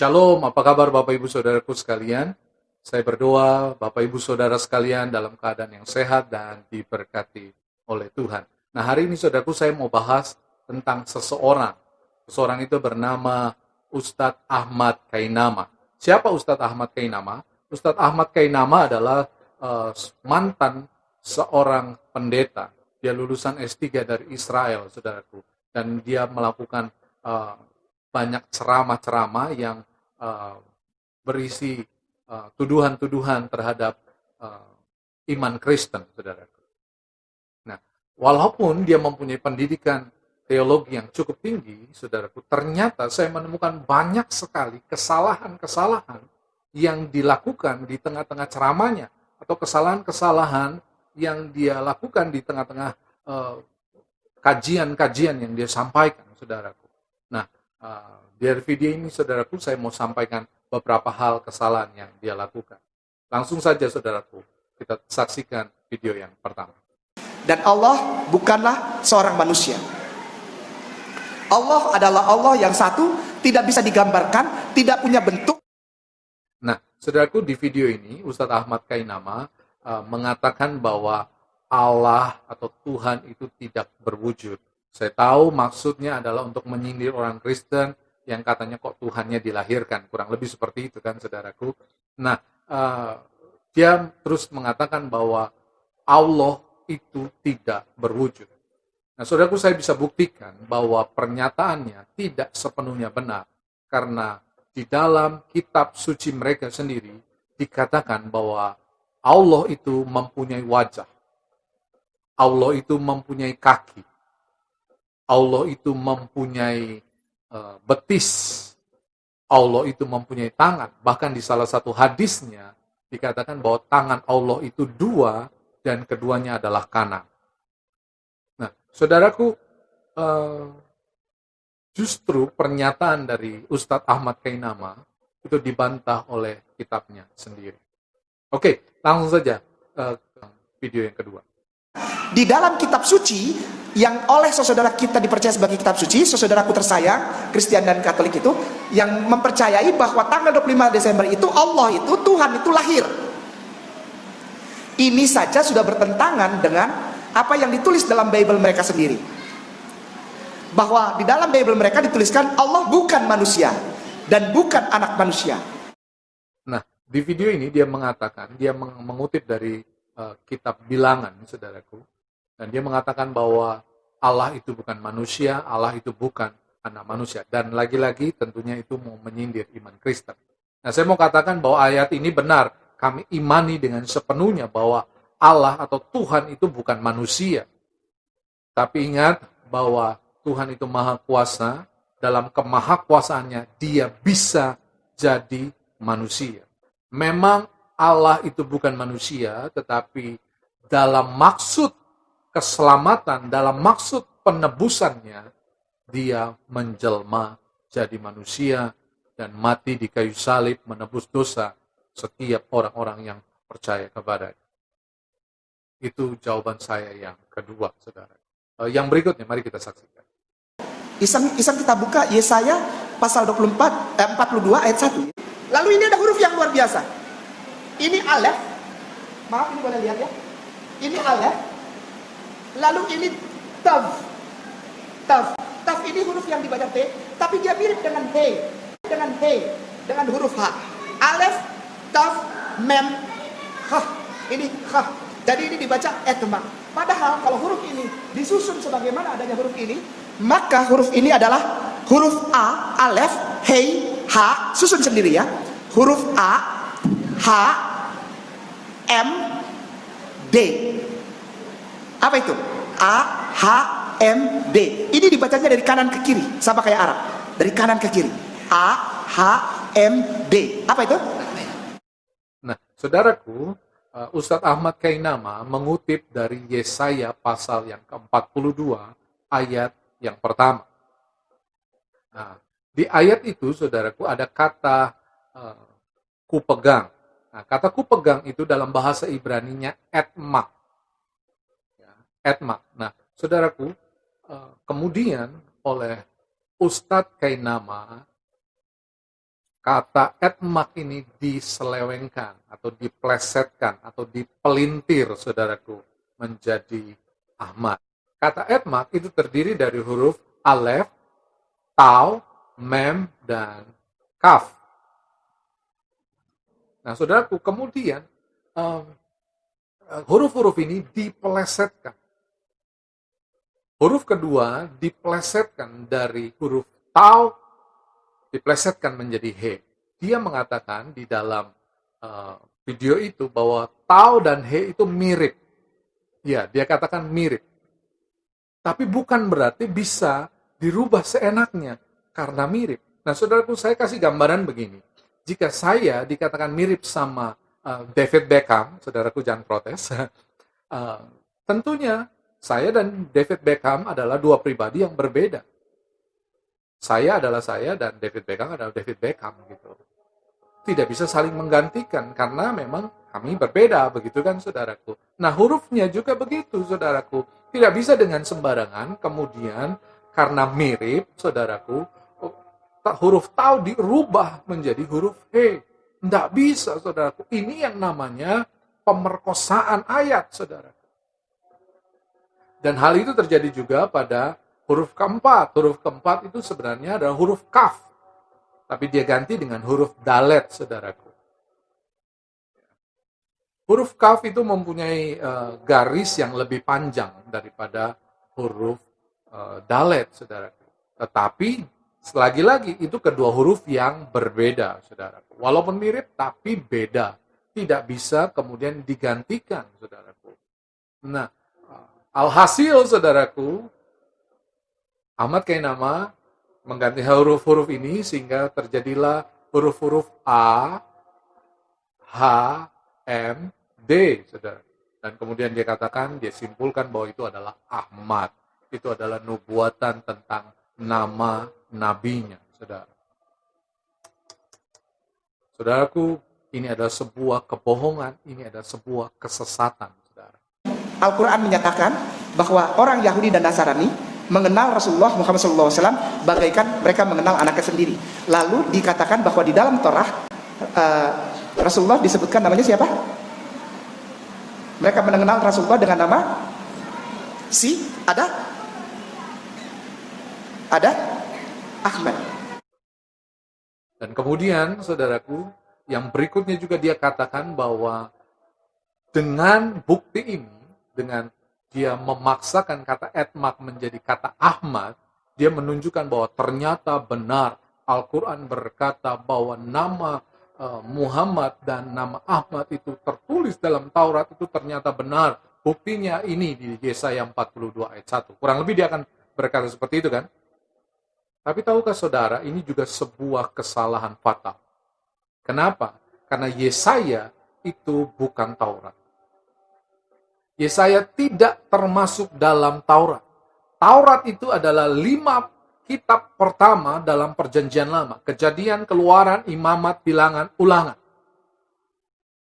Shalom, apa kabar Bapak Ibu Saudaraku sekalian? Saya berdoa Bapak Ibu Saudara sekalian dalam keadaan yang sehat dan diberkati oleh Tuhan. Nah, hari ini Saudaraku saya mau bahas tentang seseorang. Seseorang itu bernama Ustadz Ahmad Kainama. Siapa Ustadz Ahmad Kainama? Ustadz Ahmad Kainama adalah mantan seorang pendeta. Dia lulusan S3 dari Israel, Saudaraku. Dan dia melakukan banyak ceramah-ceramah yang berisi tuduhan-tuduhan terhadap iman Kristen, saudaraku. Nah, walaupun dia mempunyai pendidikan teologi yang cukup tinggi, saudaraku, ternyata saya menemukan banyak sekali kesalahan-kesalahan yang dilakukan di tengah-tengah ceramahnya, atau kesalahan-kesalahan yang dia lakukan di tengah-tengah kajian-kajian yang dia sampaikan, saudaraku. Nah, dari video ini, saudaraku, saya mau sampaikan beberapa hal kesalahan yang dia lakukan. Langsung saja, saudaraku, kita saksikan video yang pertama. Dan Allah bukanlah seorang manusia. Allah adalah Allah yang satu, tidak bisa digambarkan, tidak punya bentuk. Nah, saudaraku, di video ini, Ustadz Ahmad Kainama mengatakan bahwa Allah atau Tuhan itu tidak berwujud. Saya tahu maksudnya adalah untuk menyindir orang Kristen yang katanya kok Tuhannya dilahirkan. Kurang lebih seperti itu kan, saudaraku. Nah, dia terus mengatakan bahwa Allah itu tidak berwujud. Nah, saudaraku, saya bisa buktikan bahwa pernyataannya tidak sepenuhnya benar. Karena di dalam kitab suci mereka sendiri dikatakan bahwa Allah itu mempunyai wajah. Allah itu mempunyai kaki. Allah itu mempunyai betis. Allah itu mempunyai tangan. Bahkan di salah satu hadisnya dikatakan bahwa tangan Allah itu dua dan keduanya adalah kanan. Nah, saudaraku, justru pernyataan dari Ustadz Ahmad Kainama itu dibantah oleh kitabnya sendiri. Oke, langsung saja video yang kedua. Di dalam kitab suci yang oleh saudara kita dipercaya sebagai kitab suci, saudaraku tersayang, Kristen dan Katolik itu, yang mempercayai bahwa tanggal 25 Desember itu Allah itu, Tuhan itu lahir. Ini saja sudah bertentangan dengan apa yang ditulis dalam Bible mereka sendiri. Bahwa di dalam Bible mereka dituliskan Allah bukan manusia dan bukan anak manusia. Nah, di video ini dia mengatakan, dia mengutip dari kitab Bilangan, saudaraku, dan dia mengatakan bahwa Allah itu bukan manusia, Allah itu bukan anak manusia, dan lagi-lagi tentunya itu mau menyindir iman Kristen. Nah, saya mau katakan bahwa ayat ini benar, kami imani dengan sepenuhnya bahwa Allah atau Tuhan itu bukan manusia. Tapi ingat bahwa Tuhan itu maha kuasa, dalam kemahakuasaannya dia bisa jadi manusia. Memang Allah itu bukan manusia, tetapi dalam maksud keselamatan, dalam maksud penebusannya, dia menjelma jadi manusia dan mati di kayu salib menebus dosa setiap orang-orang yang percaya kepadanya. Itu jawaban saya yang kedua, saudara. Yang berikutnya, mari kita saksikan. Iseng kita buka Yesaya pasal 42 ayat 1. Lalu ini ada huruf yang luar biasa. Ini alef, maaf ini boleh lihat ya. Ini alef, lalu ini tav. Tav ini huruf yang dibaca T, tapi dia mirip dengan he, dengan huruf H. Alef, tav, mem, ha. Ini ha. Jadi ini dibaca etma. Padahal kalau huruf ini disusun sebagaimana adanya huruf ini, maka huruf ini adalah huruf A, alef, he, H, susun sendiri ya. Huruf A, H, M, D. Apa itu? A, H, M, D. Ini dibacanya dari kanan ke kiri, sama kayak Arab. Dari kanan ke kiri. A, H, M, D. Apa itu? Nah, saudaraku, Ustadz Ahmad Kainama mengutip dari Yesaya pasal yang ke-42 ayat yang pertama. Nah, di ayat itu, saudaraku, ada kata kupegang. Nah, kata kupegang itu dalam bahasa Ibraninya etmak. Ya, etmak. Nah, saudaraku, kemudian oleh Ustadz Kainama kata etmak ini diselewengkan atau diplesetkan atau dipelintir, saudaraku, menjadi Ahmad. Kata etmak itu terdiri dari huruf alef, tau, mem, dan kaf. Nah, saudaraku, kemudian huruf-huruf ini dipelesetkan. Huruf kedua dipelesetkan dari huruf tau, dipelesetkan menjadi he. Dia mengatakan di dalam video itu bahwa tau dan he itu mirip. Ya, dia katakan mirip. Tapi bukan berarti bisa dirubah seenaknya karena mirip. Nah, saudaraku, saya kasih gambaran begini. Jika saya dikatakan mirip sama David Beckham, saudaraku jangan protes, tentunya saya dan David Beckham adalah dua pribadi yang berbeda. Saya adalah saya dan David Beckham adalah David Beckham gitu. Tidak bisa saling menggantikan karena memang kami berbeda, begitu kan saudaraku. Nah, hurufnya juga begitu saudaraku. Tidak bisa dengan sembarangan kemudian karena mirip saudaraku, huruf tau dirubah menjadi huruf he. Tidak bisa saudaraku. Ini yang namanya pemerkosaan ayat saudaraku. Dan hal itu terjadi juga pada huruf keempat. Huruf keempat itu sebenarnya adalah huruf kaf. Tapi dia ganti dengan huruf dalet, saudaraku. Huruf kaf itu mempunyai garis yang lebih panjang daripada huruf dalet, saudaraku. Tetapi, lagi-lagi itu kedua huruf yang berbeda, saudaraku. Walaupun mirip, tapi beda. Tidak bisa kemudian digantikan, saudaraku. Nah, alhasil, saudaraku, Ahmad Kainama mengganti huruf-huruf ini sehingga terjadilah huruf-huruf A, H, M, D, saudara. Dan kemudian dia katakan, dia simpulkan bahwa itu adalah Ahmad. Itu adalah nubuatan tentang nama nabinya, saudara. Saudaraku, ini adalah sebuah kebohongan, ini adalah sebuah kesesatan, saudara. Al-Quran menyatakan bahwa orang Yahudi dan Nasrani mengenal Rasulullah Muhammad SAW bagaikan mereka mengenal anaknya sendiri. Lalu dikatakan bahwa di dalam Torah Rasulullah disebutkan namanya siapa? Mereka mengenal Rasulullah dengan nama ada Ahmad. Dan kemudian saudaraku, yang berikutnya juga dia katakan bahwa dengan bukti ini, dengan dia memaksakan kata etmak menjadi kata Ahmad, dia menunjukkan bahwa ternyata benar Al-Quran berkata bahwa nama Muhammad dan nama Ahmad itu tertulis dalam Taurat, itu ternyata benar. Buktinya ini di Yesaya 42 ayat 1. Kurang lebih dia akan berkata seperti itu kan? Tapi tahukah saudara, ini juga sebuah kesalahan fatal. Kenapa? Karena Yesaya itu bukan Taurat. Yesaya tidak termasuk dalam Taurat. Taurat itu adalah 5 kitab pertama dalam perjanjian lama. Kejadian, Keluaran, Imamat, Bilangan, Ulangan.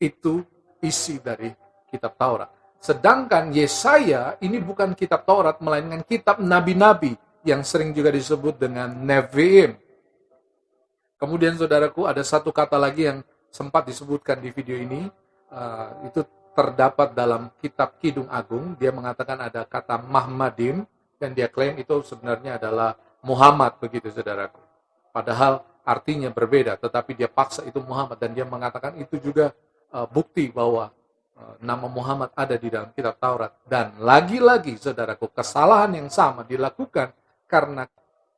Itu isi dari kitab Taurat. Sedangkan Yesaya ini bukan kitab Taurat, melainkan kitab nabi-nabi yang sering juga disebut dengan Nevi'im. Kemudian saudaraku, ada satu kata lagi yang sempat disebutkan di video ini, itu terdapat dalam kitab Kidung Agung. Dia mengatakan ada kata Mahmadim, dan dia klaim itu sebenarnya adalah Muhammad, begitu saudaraku. Padahal artinya berbeda, tetapi dia paksa itu Muhammad, dan dia mengatakan itu juga bukti bahwa nama Muhammad ada di dalam kitab Taurat. Dan lagi-lagi saudaraku, kesalahan yang sama dilakukan karena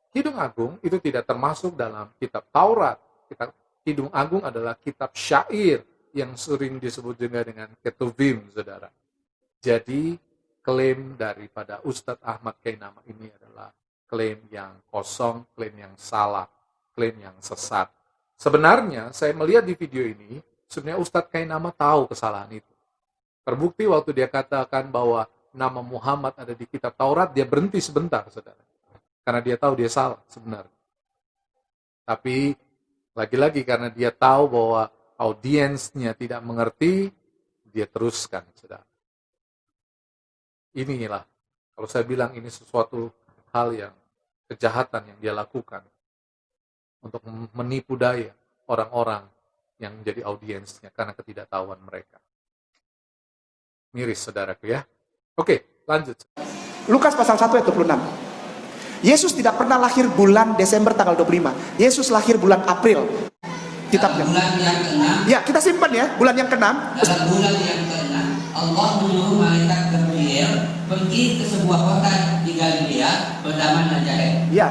Kidung Agung itu tidak termasuk dalam kitab Taurat. Kitab Kidung Agung adalah kitab syair yang sering disebut juga dengan Ketuvim, saudara. Jadi, klaim daripada Ustadz Ahmad Kainama ini adalah klaim yang kosong, klaim yang salah, klaim yang sesat. Sebenarnya, saya melihat di video ini, sebenarnya Ustadz Kainama tahu kesalahan itu. Terbukti waktu dia katakan bahwa nama Muhammad ada di kitab Taurat, dia berhenti sebentar, saudara. Karena dia tahu dia salah sebenarnya. Tapi lagi-lagi karena dia tahu bahwa audiensnya tidak mengerti, dia teruskan, saudara. Inilah, kalau saya bilang ini sesuatu hal yang kejahatan yang dia lakukan untuk menipu daya. orang-orang yang menjadi audiensnya karena ketidaktahuan mereka. Miris, saudaraku ya. Oke, lanjut. Lukas pasal 1 ayat 26. Yesus tidak pernah lahir bulan Desember tanggal 25. Yesus lahir bulan April. Kitabnya. Bulan yang ke-6. Ya, kita simpan ya, bulan yang ke-6. Dalam bulan yang ke-6, Allah menyuruh malaikat Gabriel pergi ke sebuah kota di Galilea bernama Nazaret. Ya.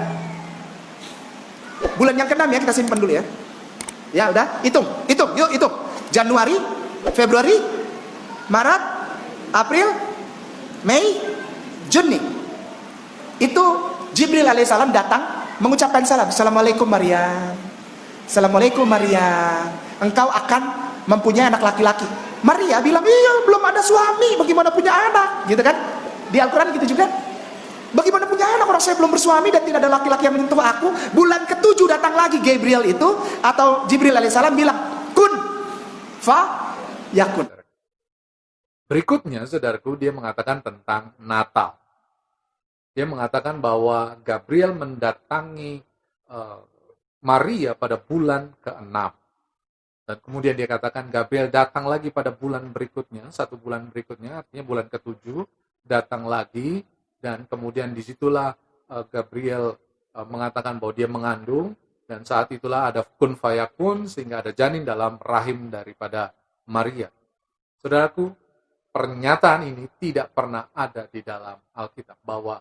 Bulan yang ke-6 ya, kita simpan dulu ya. Ya, udah, hitung, yuk hitung. Januari, Februari, Maret, April, Mei, Juni. Itu Jibril alaihissalam datang mengucapkan salam. Assalamualaikum Maria. Assalamualaikum Maria. Engkau akan mempunyai anak laki-laki. Maria bilang, iya belum ada suami, bagaimana punya anak? Gitu kan? Di Al-Quran gitu juga. Bagaimana punya anak orang saya belum bersuami dan tidak ada laki-laki yang menyentuh aku. Bulan ke-7 datang lagi Gabriel itu, atau Jibril alaihissalam bilang, kun fa yakun. Berikutnya, saudaraku, dia mengatakan tentang Natal. Dia mengatakan bahwa Gabriel mendatangi Maria pada bulan ke-6. Dan kemudian dia katakan Gabriel datang lagi pada bulan berikutnya, satu bulan berikutnya, artinya bulan ke-7, datang lagi, dan kemudian disitulah Gabriel mengatakan bahwa dia mengandung, dan saat itulah ada kun fayakun, sehingga ada janin dalam rahim daripada Maria. Saudaraku, pernyataan ini tidak pernah ada di dalam Alkitab, bahwa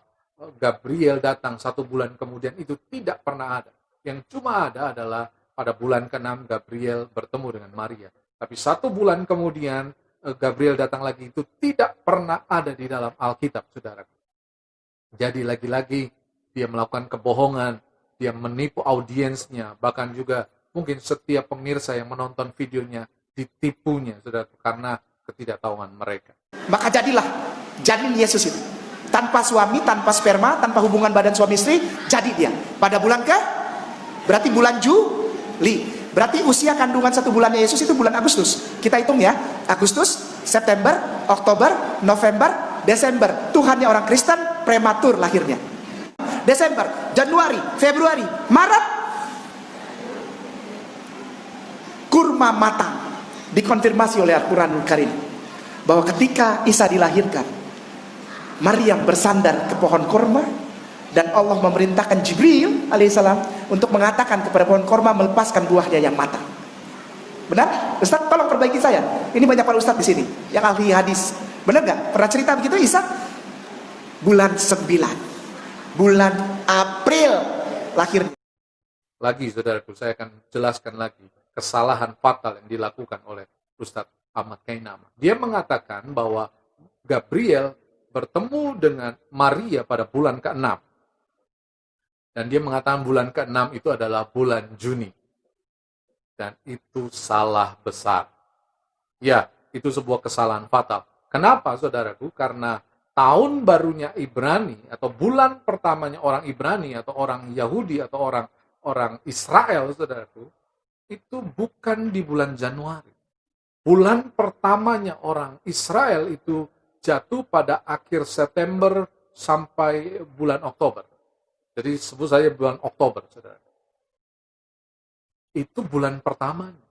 Gabriel datang satu bulan kemudian, itu tidak pernah ada. Yang cuma ada adalah pada bulan ke-6 Gabriel bertemu dengan Maria. Tapi satu bulan kemudian Gabriel datang lagi, itu tidak pernah ada di dalam Alkitab, saudaraku. Jadi lagi-lagi dia melakukan kebohongan, dia menipu audiensnya, bahkan juga mungkin setiap pemirsa yang menonton videonya ditipunya, saudaraku, karena ketidaktahuan mereka. Maka jadilah janin Yesus itu. Tanpa suami, tanpa sperma, tanpa hubungan badan suami istri, jadi dia. Pada bulan berarti bulan Juli. Berarti usia kandungan satu bulannya Yesus itu bulan Agustus. Kita hitung ya. Agustus, September, Oktober, November, Desember. Tuhannya orang Kristen, prematur lahirnya. Desember, Januari, Februari, Maret, kurma matang. Dikonfirmasi oleh Al-Quranul Karim bahwa ketika Isa dilahirkan, Maryam bersandar ke pohon kurma, dan Allah memerintahkan Jibril alaihissalam untuk mengatakan kepada pohon kurma melepaskan buahnya yang matang. Benar? Ustaz, tolong perbaiki saya. Ini banyak para ustaz di sini yang ahli hadis. Benar nggak? Pernah cerita begitu Isa? Bulan 9, bulan April lahirnya. Lagi, saudaraku, saya akan jelaskan lagi kesalahan fatal yang dilakukan oleh Ustadz Ahmad Kainama. Dia mengatakan bahwa Gabriel bertemu dengan Maria pada bulan ke-6. Dan dia mengatakan bulan ke-6 itu adalah bulan Juni. Dan itu salah besar. Ya, itu sebuah kesalahan fatal. Kenapa, saudaraku? Karena tahun barunya Ibrani, atau bulan pertamanya orang Ibrani, atau orang Yahudi, atau orang Israel, saudaraku, itu bukan di bulan Januari. Bulan pertamanya orang Israel itu jatuh pada akhir September sampai bulan Oktober. Jadi sebut saja bulan Oktober, saudara. Itu bulan pertamanya.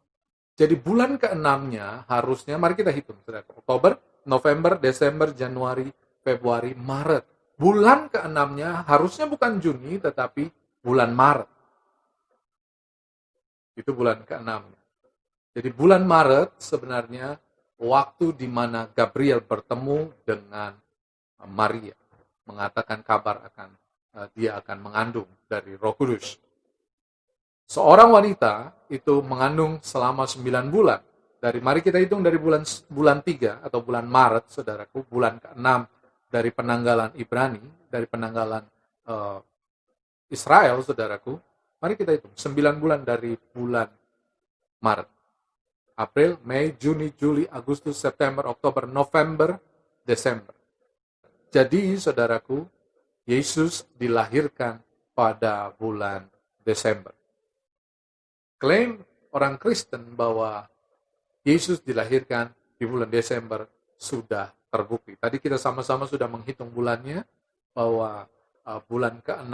Jadi bulan ke-6-nya harusnya, mari kita hitung, saudara. Oktober, November, Desember, Januari, Februari, Maret. Bulan ke-6-nya harusnya bukan Juni, tetapi bulan Maret. Itu bulan ke-6. Jadi bulan Maret sebenarnya waktu di mana Gabriel bertemu dengan Maria, mengatakan kabar akan dia akan mengandung dari Roh Kudus. Seorang wanita itu mengandung selama 9 bulan. Mari kita hitung dari bulan 3 atau bulan Maret, saudaraku, bulan ke-6 dari penanggalan Ibrani, dari penanggalan Israel, saudaraku. Mari kita hitung, 9 bulan dari bulan Maret. April, Mei, Juni, Juli, Agustus, September, Oktober, November, Desember. Jadi, saudaraku, Yesus dilahirkan pada bulan Desember. Klaim orang Kristen bahwa Yesus dilahirkan di bulan Desember sudah terbukti. Tadi kita sama-sama sudah menghitung bulannya, bahwa bulan ke-6,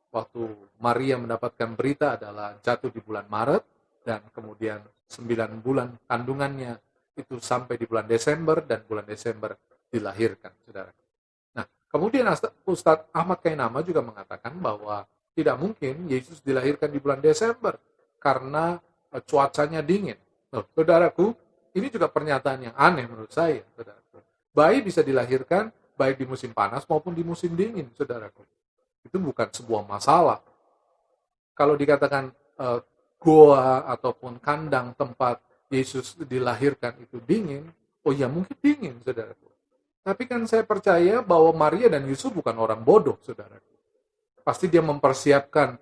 waktu Maria mendapatkan berita adalah jatuh di bulan Maret, dan kemudian 9 bulan kandungannya itu sampai di bulan Desember, dan bulan Desember dilahirkan, saudara. Nah, kemudian Ustadz Ahmad Kainama juga mengatakan bahwa tidak mungkin Yesus dilahirkan di bulan Desember karena cuacanya dingin. Loh, saudaraku, ini juga pernyataan yang aneh menurut saya, saudaraku. Bayi bisa dilahirkan baik di musim panas maupun di musim dingin, saudaraku. Itu bukan sebuah masalah. Kalau dikatakan goa ataupun kandang tempat Yesus dilahirkan itu dingin, oh ya mungkin dingin, saudaraku. Tapi kan saya percaya bahwa Maria dan Yusuf bukan orang bodoh, saudaraku. Pasti dia mempersiapkan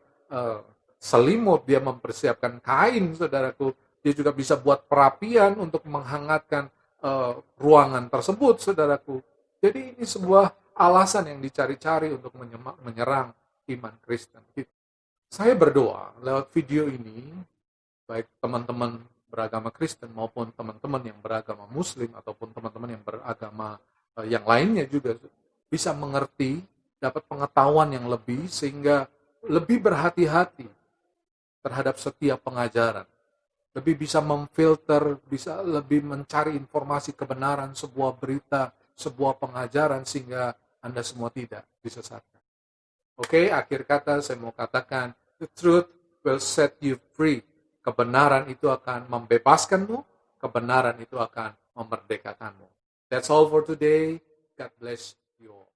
selimut, dia mempersiapkan kain, saudaraku. Dia juga bisa buat perapian untuk menghangatkan ruangan tersebut, saudaraku. Jadi ini sebuah alasan yang dicari-cari untuk menyerang iman Kristen. Saya berdoa lewat video ini, baik teman-teman beragama Kristen maupun teman-teman yang beragama Muslim ataupun teman-teman yang beragama yang lainnya juga bisa mengerti, dapat pengetahuan yang lebih sehingga lebih berhati-hati terhadap setiap pengajaran. Lebih bisa memfilter, bisa lebih mencari informasi kebenaran sebuah berita, sebuah pengajaran sehingga Anda semua tidak disesatkan. Oke, akhir kata saya mau katakan, the truth will set you free. Kebenaran itu akan membebaskanmu, kebenaran itu akan memerdekakanmu. That's all for today. God bless you all.